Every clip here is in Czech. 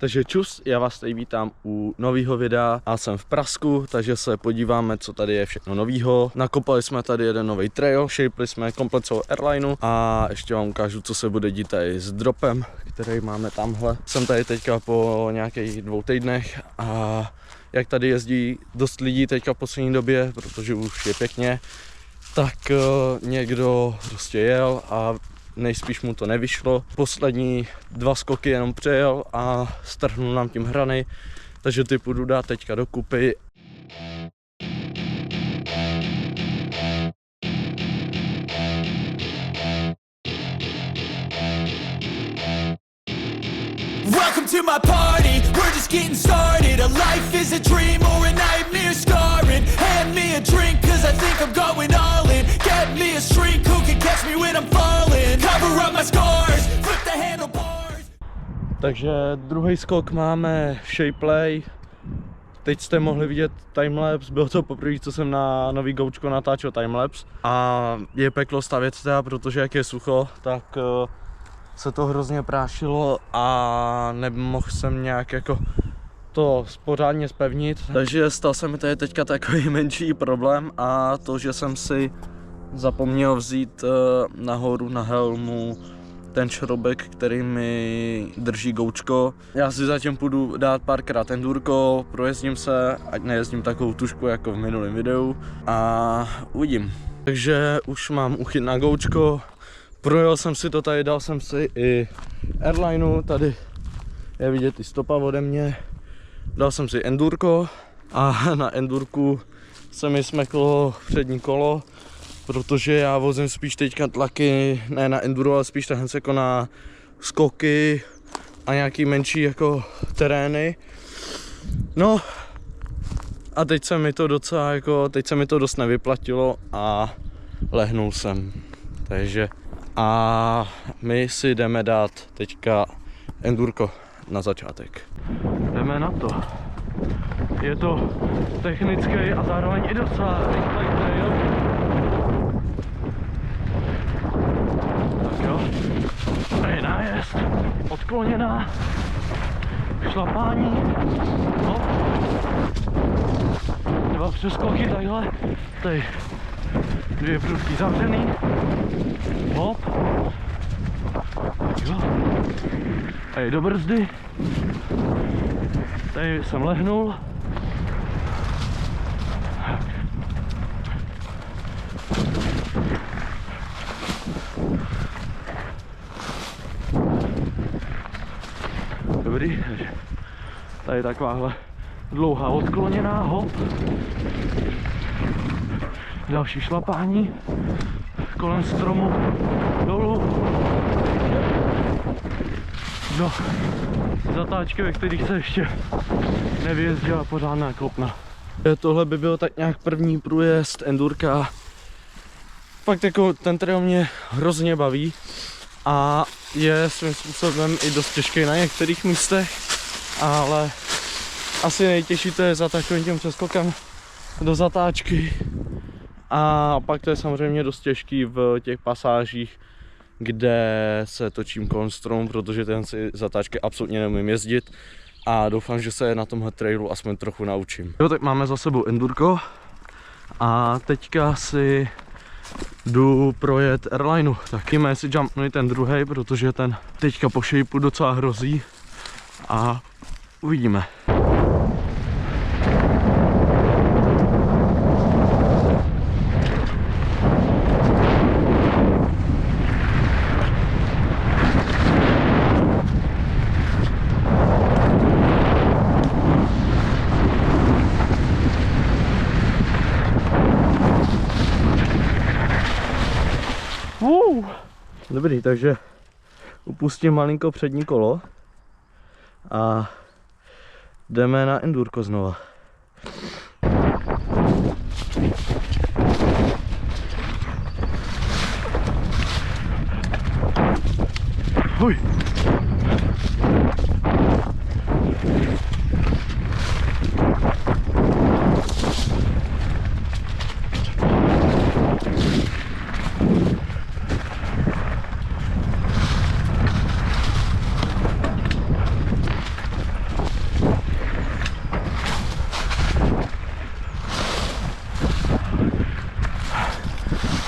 Takže čus, já vás tady vítám u nového videa a jsem v Pražsku, takže se podíváme, co tady je všechno novýho. Nakopali jsme tady jeden nový trail, shapeli jsme komplet celou airlineu a ještě vám ukážu, co se bude dít tady s dropem, který máme tamhle. Jsem tady teďka po nějakých 2 týdnech a jak tady jezdí dost lidí teďka v poslední době, protože už je pěkně, tak někdo prostě jel a nejspíš mu to nevyšlo. Poslední 2 skoky jenom přejel a strhnul nám tím hrany, takže ty půjdu dát teďka dokupy. Welcome to my party, we're just getting started. A life is a dream or a nightmare scarring. Hand me a drink cause I think I'm going all in. Get me a shrink who can catch me when I'm falling. Cover up my scars, flip the handlebars. Takže druhý skok máme Shapeplay. Teď jste mohli vidět timelapse, bylo to poprvé, co jsem na nový goučko natáčel timelapse. A je peklo stavět teda, protože jak je sucho, tak se to hrozně prášilo a nemohl jsem nějak jako to pořádně spevnit. Takže stal se mi tady teďka takový menší problém a to, že jsem si zapomněl vzít nahoru na helmu ten šroubek, který mi drží goučko. Já si zatím půjdu dát párkrát endurko, projezdím se, ať nejezdím takovou tušku jako v minulém videu a uvidím. Takže už mám uchyt na goučko. Projel jsem si to tady, dal jsem si i airlineu, tady je vidět i stopa ode mě. Dal jsem si endurko a na endurku se mi smeklo přední kolo, protože já vozím spíš teďka tlaky, ne na enduro, ale spíš tahle jako na skoky a nějaký menší jako terény. No a teď se mi to docela jako, teď se mi to dost nevyplatilo a lehnul jsem, takže a my si jdeme dát teďka endurko na začátek. Jdeme na to. Je to technický a zároveň i docela rychlej trail. Tak jo. Tady nájezd. Odkloněná. Šlapání. Hop. 2 přeskoky takhle. Tady 2 průzky zavřený. Hop. Jo. Tady do brzdy. Tady jsem lehnul. Dobrý, tady takováhle dlouhá odkloněná, hop. Další šlapání kolem stromu dolů do zatáčky, ve kterých se ještě nevyjezdila pořádná klopna. Tohle by byl tak nějak první průjezd endurka. Fakt jako ten trail mě hrozně baví a je svým způsobem i dost těžký na některých místech, ale asi nejtěžší to je za takovým tím přeskokem do zatáčky. A pak to je samozřejmě dost těžký v těch pasážích, kde se točím kolem stromu, protože ten si zatáčky absolutně neumím jezdit a doufám, že se na tomhle trailu aspoň trochu naučím. Jo, tak máme za sebou endurko a teďka si jdu projet airlineu. Tak víme, jestli jumpnu ten druhý, protože ten teďka po shapeu docela hrozí a uvidíme. Dobrý, takže upustím malinko přední kolo a jdeme na endurko znova. Huj.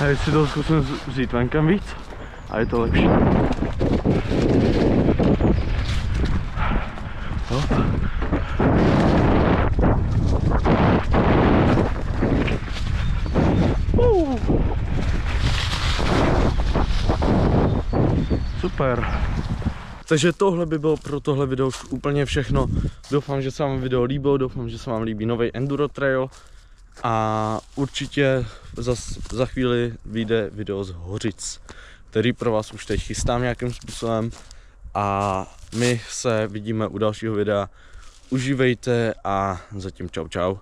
A teď si to zkusím vzít venkem víc a je to lepší. Hop. Super. Takže tohle by bylo pro tohle video už úplně všechno. Doufám, že se vám video líbilo, doufám, že se vám líbí nový Enduro Trail. A určitě za chvíli vyjde video z Hořic, který pro vás už teď chystám nějakým způsobem. A my se vidíme u dalšího videa. Užívejte a zatím čau čau.